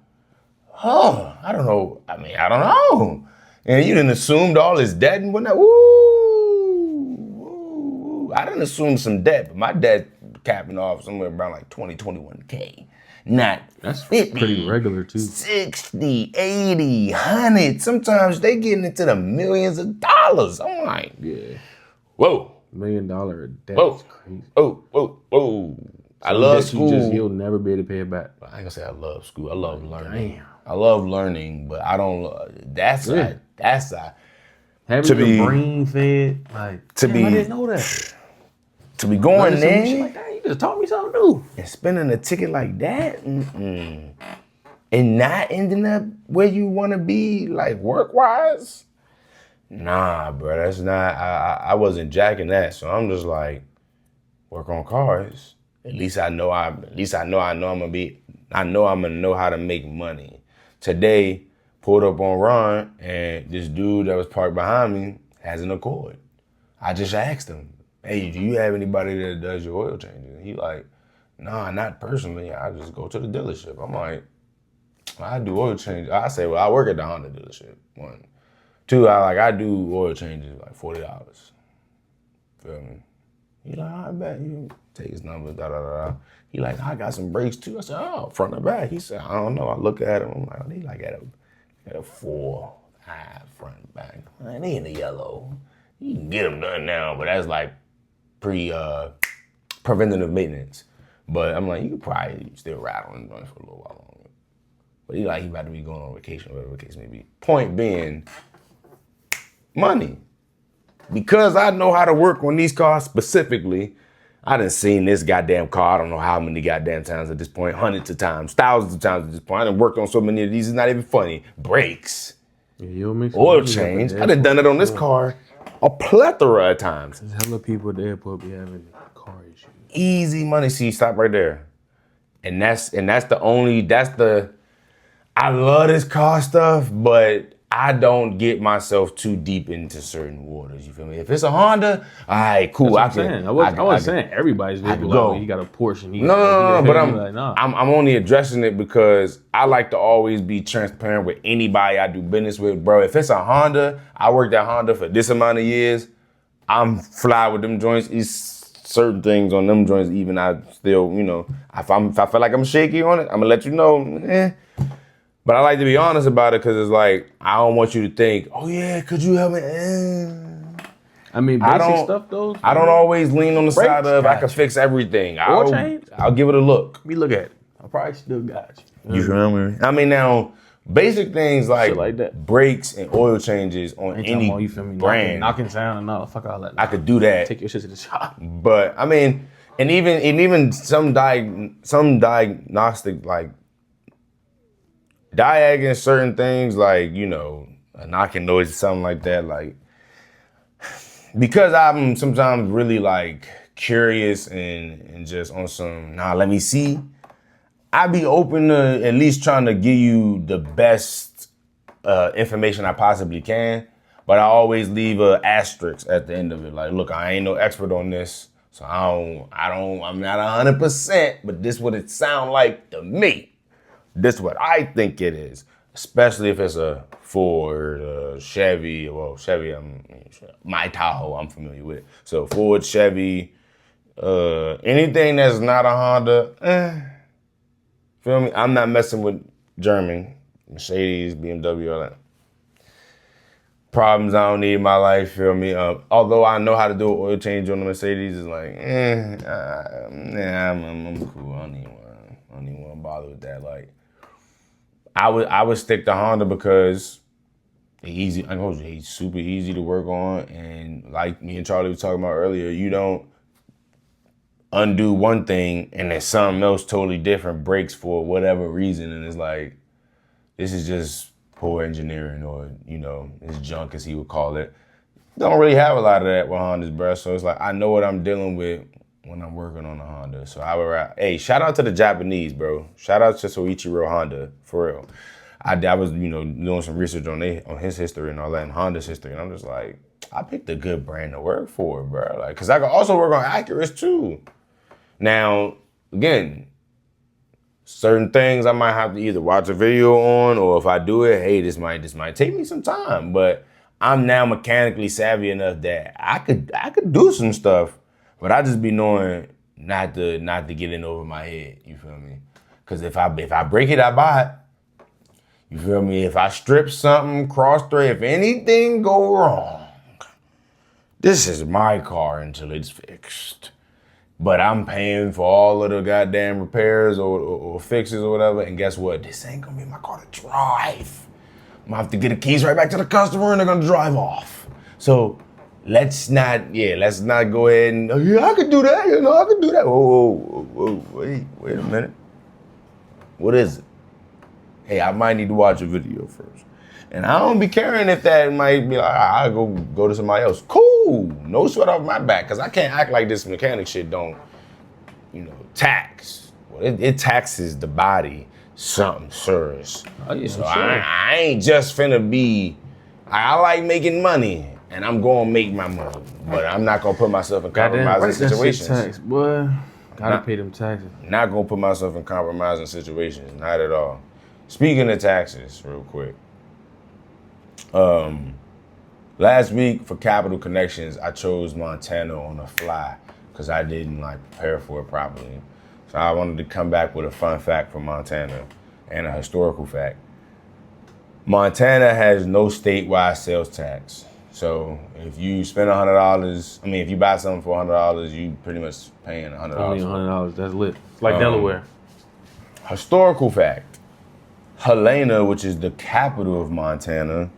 I don't know. I don't know. And you done assumed all this debt and whatnot. Woo. I done assumed some debt, but my debt capping off somewhere around like 20, 21K. Not That's 50, pretty regular too. 60, 80, 100. Sometimes they getting into the millions of dollars. I'm like, yeah. Whoa. $1 million debt is crazy. Whoa. I love school. You'll never be able to pay it back. I ain't gonna say I love school. I love learning. Damn. I love learning, but I don't. That's having to your be brain fed. Like, to damn, be. I didn't know that. To be going there shit like that, you just taught me something new. And spending a ticket like that, and not ending up where you want to be, like work wise. Nah, bro, that's not. I wasn't jacking that, so I'm just like, work on cars. At least I know I'm gonna know how to make money. Today, pulled up on Ron, and this dude that was parked behind me has an Accord. I just asked him, hey, do you have anybody that does your oil changes? And he like, nah, not personally. I just go to the dealership. I'm like, I do oil changes. I say, well, I work at the Honda dealership. 1. 2, I do oil changes like $40. Feel me? He like, I bet you take his number, He like, I got some brakes too. I said, oh, front and back. He said, I don't know. I look at him. I'm like, they like at a 4, 5 front and back. Man, they in the yellow. You can get them done now, but that's like preventative maintenance. But I'm like, you could probably still ride on them for a little while longer. But he about to be going on vacation, whatever the case may be. Point being, money. Because I know how to work on these cars specifically, I done seen this goddamn car, I don't know how many goddamn times at this point, hundreds of times, thousands of times at this point. I done worked on so many of these, it's not even funny. Brakes, oil change. I done done it on this car a plethora of times. There's hella people at the airport be having car issues. Easy money, see, stop right there. And that's I love this car stuff, but I don't get myself too deep into certain waters. You feel me? If it's a Honda, all right, cool. I wasn't saying everybody's vehicle. Like, you got a Porsche. No, but I'm only addressing it because I like to always be transparent with anybody I do business with, bro. If it's a Honda, I worked at Honda for this amount of years. I'm fly with them joints. It's certain things on them joints. Even I still, if I feel like I'm shaky on it, I'm gonna let you know. But I like to be honest about it because it's like, I don't want you to think, oh yeah, could you help me? I mean, basic stuff though. I don't always lean on the side of, I can fix everything. I'll give it a look. Let me look at it. I probably still got you. You feel me? I mean, now, basic things like that. brakes and oil changes on any brand. Knocking sound and all, fuck all that. I could do that. Take your shit to the shop. But, I mean, and even some diagnostic, like, diagging certain things like, a knocking noise or something like that, like, because I'm sometimes really like curious and just on some, let me see, I'd be open to at least trying to give you the best information I possibly can. But I always leave a asterisk at the end of it. Like, look, I ain't no expert on this. So I'm not 100%, but this what it sound like to me. This what I think it is. Especially if it's a Ford, Chevy, my Tahoe I'm familiar with. So Ford, Chevy, anything that's not a Honda, feel me? I'm not messing with German, Mercedes, BMW, all that. Problems I don't need in my life, feel me? Although I know how to do an oil change on the Mercedes, it's like, I'm cool. I don't even want to bother with that. Like, I would stick to Honda because he's super easy to work on, and like me and Charlie was talking about earlier, you don't undo one thing and then something else totally different breaks for whatever reason, and it's like, this is just poor engineering, or it's junk as he would call it. Don't really have a lot of that with Hondas, bro. So it's like I know what I'm dealing with when I'm working on a Honda. So I would, hey, shout out to the Japanese, bro. Shout out to Soichiro Honda, for real. I was doing some research on his history and all that, and Honda's history, and I'm just like, I picked a good brand to work for, bro. Like, cause I can also work on Acuras too. Now, again, certain things I might have to either watch a video on, or if I do it, hey, this might take me some time. But I'm now mechanically savvy enough that I could do some stuff, but I just be knowing not to get in over my head. You feel me? Because if I break it, I buy it. You feel me? If I strip something, cross thread, if anything go wrong, this is my car until it's fixed. But I'm paying for all of the goddamn repairs or fixes or whatever. And guess what? This ain't gonna be my car to drive. I'm gonna have to get the keys right back to the customer and they're gonna drive off. So let's not go ahead and, I could do that, I could do that. Whoa, wait a minute. What is it? Hey, I might need to watch a video first. And I don't be caring if that might be like, I'll go to somebody else. Cool, no sweat off my back, because I can't act like this mechanic shit don't, tax. Well, it taxes the body something serious. Oh, yeah, so sure. I ain't just finna be, I like making money, and I'm gonna make my money, but I'm not gonna put myself in compromising situations. Tax, boy. Gotta pay them taxes. Not gonna put myself in compromising situations, not at all. Speaking of taxes, real quick. Last week for Capital Connections, I chose Montana on the fly because I didn't prepare for it properly. So I wanted to come back with a fun fact for Montana and a historical fact. Montana has no statewide sales tax. So if you spend $100, if you buy something for $100, you pretty much paying $100. Only $100, that's lit. It's like Delaware. Historical fact. Helena, which is the capital of Montana,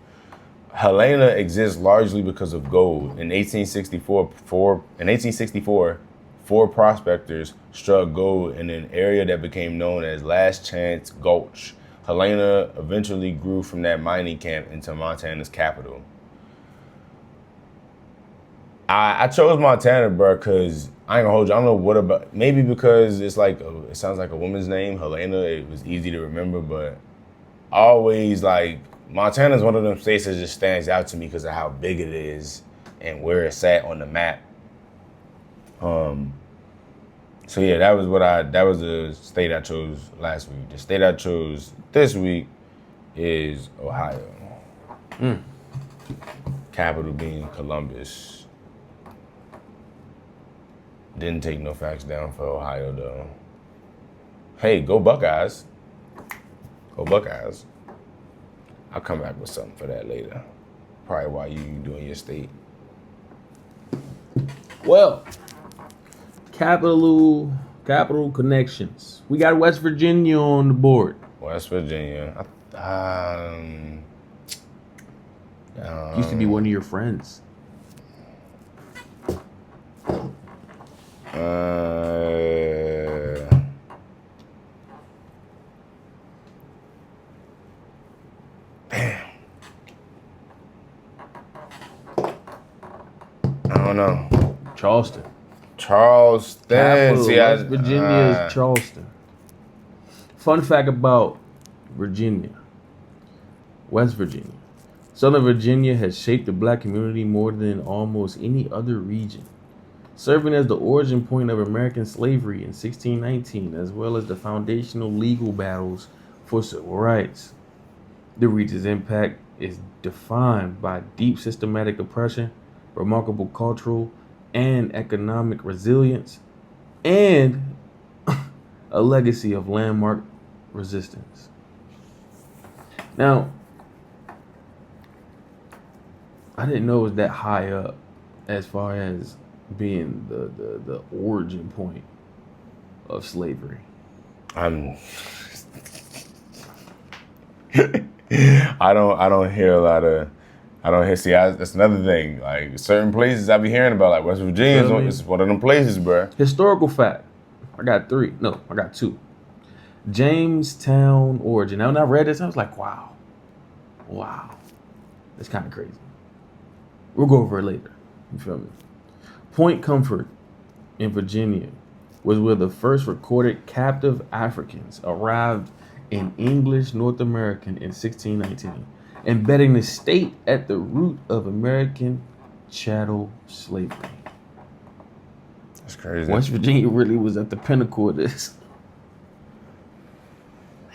Helena exists largely because of gold. In 1864, four prospectors struck gold in an area that became known as Last Chance Gulch. Helena eventually grew from that mining camp into Montana's capital. I chose Montana, bro, because I ain't gonna hold you. I don't know what about, maybe because it sounds like a woman's name, Helena. It was easy to remember, but always Montana's one of them states that just stands out to me because of how big it is and where it's at on the map. So yeah, that was the state I chose last week. The state I chose this week is Ohio. Capital being Columbus. Didn't take no facts down for Ohio though. Hey, go Buckeyes. Go Buckeyes. I'll come back with something for that later. Probably while you doing your state. Well, Capital Connections. We got West Virginia on the board. West Virginia. Used to be one of your friends. I don't know. Charleston. Charleston. Capital See, of West Virginia is Charleston. Fun fact about Virginia. West Virginia. Southern Virginia has shaped the black community more than almost any other region, serving as the origin point of American slavery in 1619, as well as the foundational legal battles for civil rights. The region's impact is defined by deep systematic oppression, remarkable cultural and economic resilience, and a legacy of landmark resistance. Now, I didn't know it was that high up as far as being the origin point of slavery. I don't hear a lot of. That's another thing. Like certain places I be hearing about, like West Virginia is one of them places, bro. Historical fact. I got 3. No, I got 2. Jamestown origin. Now, when I read this, I was like, wow. That's kind of crazy. We'll go over it later. You feel me? Point Comfort in Virginia was where the first recorded captive Africans arrived in English North America in 1619, embedding the state at the root of American chattel slavery. That's crazy. West Virginia really was at the pinnacle of this.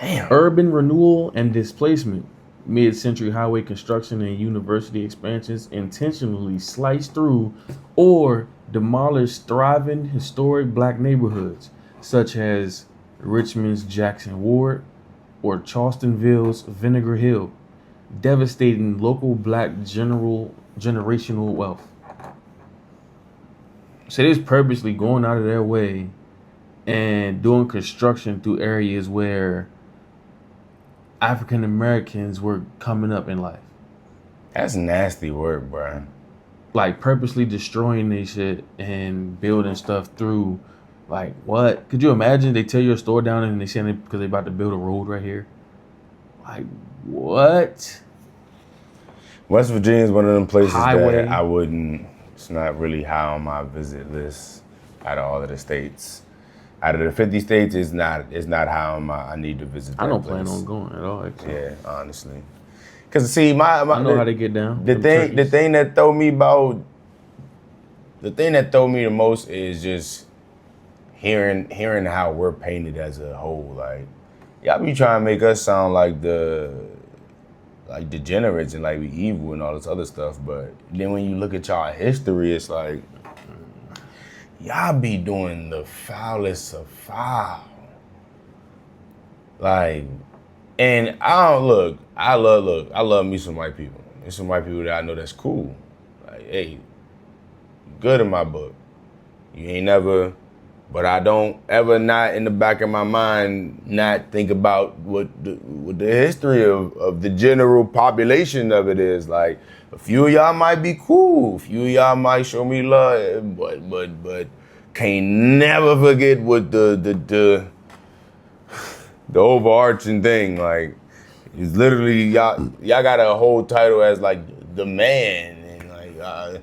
Damn. Urban renewal and displacement, mid-century highway construction and university expansions intentionally sliced through or demolished thriving historic black neighborhoods, such as Richmond's Jackson Ward or Charlestonville's Vinegar Hill, devastating local black generational wealth. So they was purposely going out of their way and doing construction through areas where African Americans were coming up in life. That's nasty work, bro. Like purposely destroying their shit and building stuff through. Like what? Could you imagine they tear your store down and they send it because they about to build a road right here? Like what? West Virginia is one of them places Highway. that I wouldn't. It's not really high on my visit list out of all of the states. Out of the 50 states, it's not high on my. I need to visit. That I don't place. plan on going at all. Actually. Yeah, honestly. Cause see, I know how they get down. The thing that throw me the most is just hearing how we're painted as a whole. Like y'all be trying to make us sound like degenerates and like we evil and all this other stuff, but then when you look at y'all history, it's like y'all be doing the foulest of foul. Like, and I love me some white people. There's some white people that I know that's cool. Like, hey, good in my book. You ain't never, but I don't ever not in the back of my mind not think about what the history of the general population of it is. Like, a few of y'all might be cool, a few of y'all might show me love, but can't never forget what the overarching thing, like, is literally y'all got a whole title as like the man and like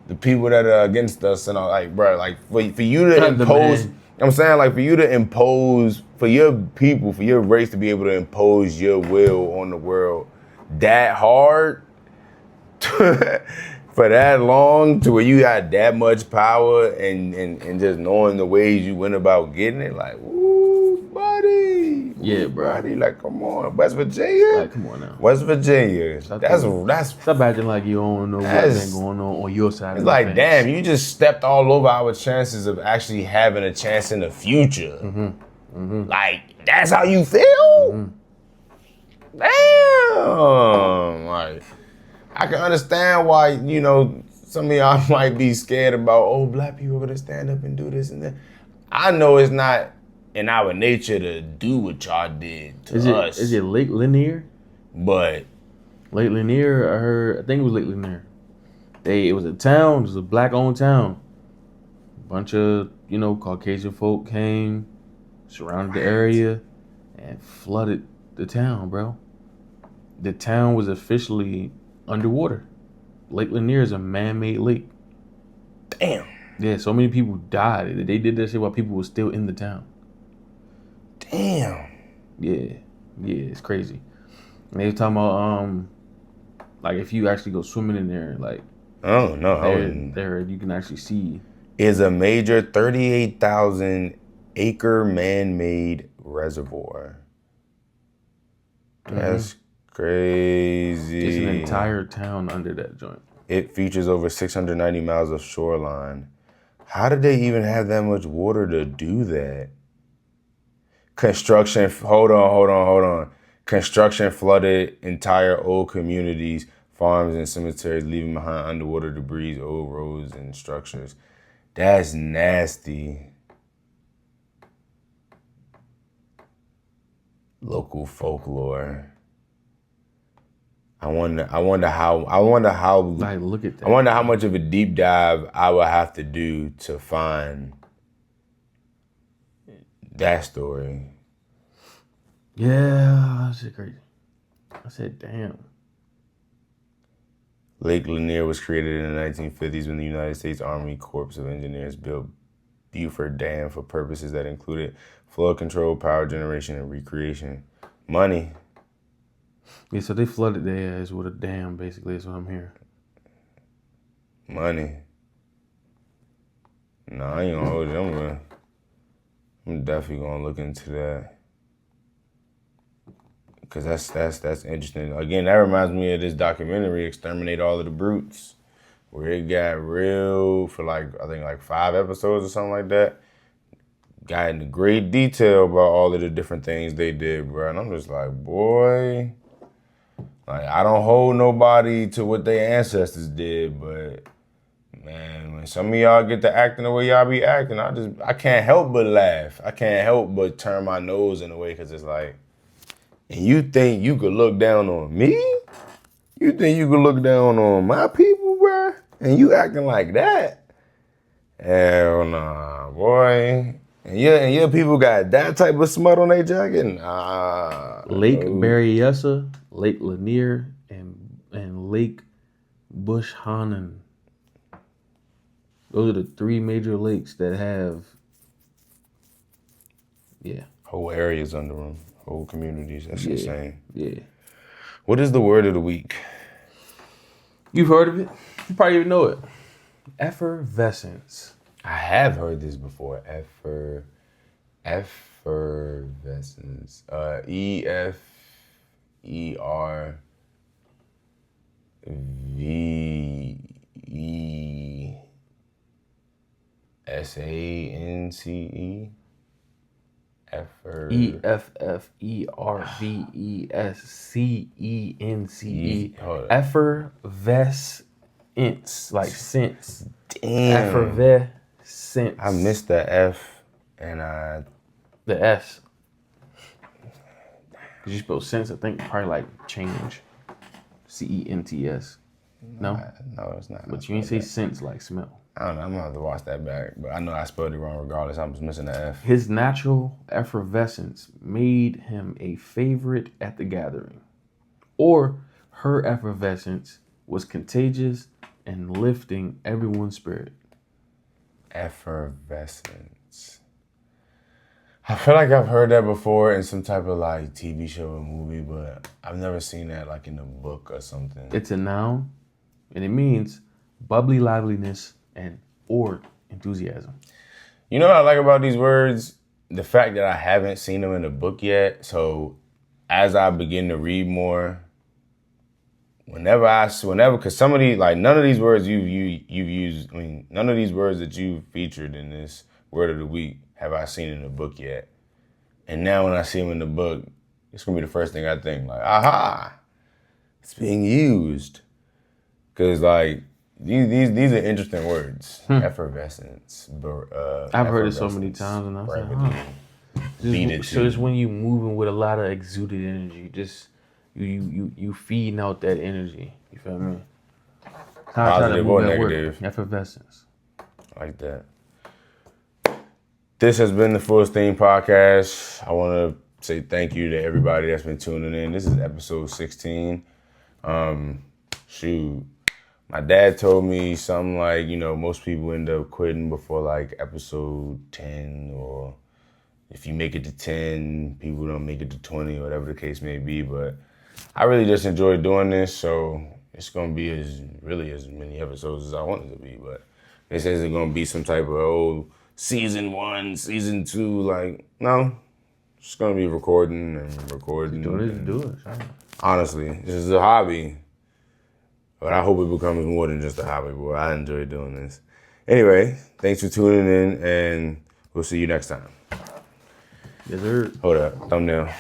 the people that are against us and all, like, bro, like for you to impose, I'm saying, like, for you to impose, for your people, for your race to be able to impose your will on the world that hard for that long, to where you got that much power and just knowing the ways you went about getting it, like, ooh, buddy. Yeah, bro. Buddy, like, come on, West Virginia. Like, come on now. West Virginia. That's stop acting like you don't know what's been going on your side. It's like, damn, you just stepped all over our chances of actually having a chance in the future. Mm-hmm. Mm-hmm. Like, that's how you feel? Mm-hmm. Damn. Like, I can understand why, you know, some of y'all might be scared about, oh, black people are gonna stand up and do this and that. I know it's not in our nature to do what y'all did to us. Is it Lake Lanier? But Lake Lanier, I think it was Lake Lanier. It was a town, it was a black-owned town. A bunch of, you know, Caucasian folk came, surrounded the area, and flooded the town, bro. The town was officially underwater. Lake Lanier is a man-made lake. Damn. Yeah, so many people died. They did that shit while people were still in the town. Damn. Yeah, it's crazy. And they were talking about like if you actually go swimming in there, like Oh no, there you can actually see. Is a major 38,000 acre man-made reservoir. That's crazy. It's an entire town under that joint. It features over 690 miles of shoreline. How did they even have that much water to do that? Construction, hold on. Construction flooded entire old communities, farms, and cemeteries, leaving behind underwater debris, old roads, and structures. That's nasty. Local folklore. I wonder how. Like, look at that. I wonder how much of a deep dive I would have to do to find that story. Yeah, that shit crazy. I said, damn. Lake Lanier was created in the 1950s when the United States Army Corps of Engineers built Beaufort Dam for purposes that included flood control, power generation, and recreation. Money. Yeah, so they flooded their ass with a dam, basically, is what I'm hearing. Money. Nah, I ain't gonna hold you. I'm definitely gonna look into that. Cause that's interesting. Again, that reminds me of this documentary, Exterminate All of the Brutes, where it got real for I think 5 episodes or something like that. Got into great detail about all of the different things they did, bro. And I'm just like, boy, I don't hold nobody to what their ancestors did, but man, when some of y'all get to acting the way y'all be acting, I can't help but laugh. I can't help but turn my nose in a way, cause it's like, and you think you could look down on me? You think you could look down on my people, bro? And you acting like that? Hell nah, boy. And your people got that type of smut on their jacket? Nah. Lake Berryessa, Lake Lanier, and Lake Bushhanan. Those are the 3 major lakes that have, whole areas under them, whole communities. That's insane. Yeah. What is the word of the week? You've heard of it. You probably even know it. Effervescence. I have heard this before. Effervescence. EFFERVESANCE. EFFERVESCENCE. Effervescence, like sense. Damn. Effervescence. I missed the F and the S. Cause you spell sense, I think probably like change. CENTS. No, it's not. But you ain't say sense like smell. I don't know. I'm gonna have to watch that back. But I know I spelled it wrong regardless. I was missing the F. His natural effervescence made him a favorite at the gathering. Or her effervescence was contagious and lifting everyone's spirit. Effervescence. I feel like I've heard that before in some type of TV show or movie, but I've never seen that in a book or something. It's a noun, and it means bubbly liveliness or enthusiasm. You know what I like about these words? The fact that I haven't seen them in a book yet. So as I begin to read more, because some of these, none of these words you've used, none of these words that you featured in this word of the week have I seen in the book yet. And now when I see them in the book, it's gonna be the first thing I think, aha, it's being used. Cause these are interesting words. Effervescence. I've heard it so many times, and I was like, so it's when you moving with a lot of exuded energy, just you feeding out that energy. You feel me? Positive or negative. Effervescence. Like that. This has been the Full Steam Podcast. I want to say thank you to everybody that's been tuning in. This is episode 16. My dad told me something like, most people end up quitting before like episode 10, or if you make it to 10, people don't make it to 20, or whatever the case may be. But I really just enjoy doing this, so it's gonna be as many episodes as I want it to be. But it says it's gonna be some type of season 1, season 2. Like, no, it's gonna be recording and recording. Do it. Honestly, this is a hobby. But I hope it becomes more than just a hobby, boy. I enjoy doing this. Anyway, thanks for tuning in, and we'll see you next time. Yes, sir. Hold up, thumbnail.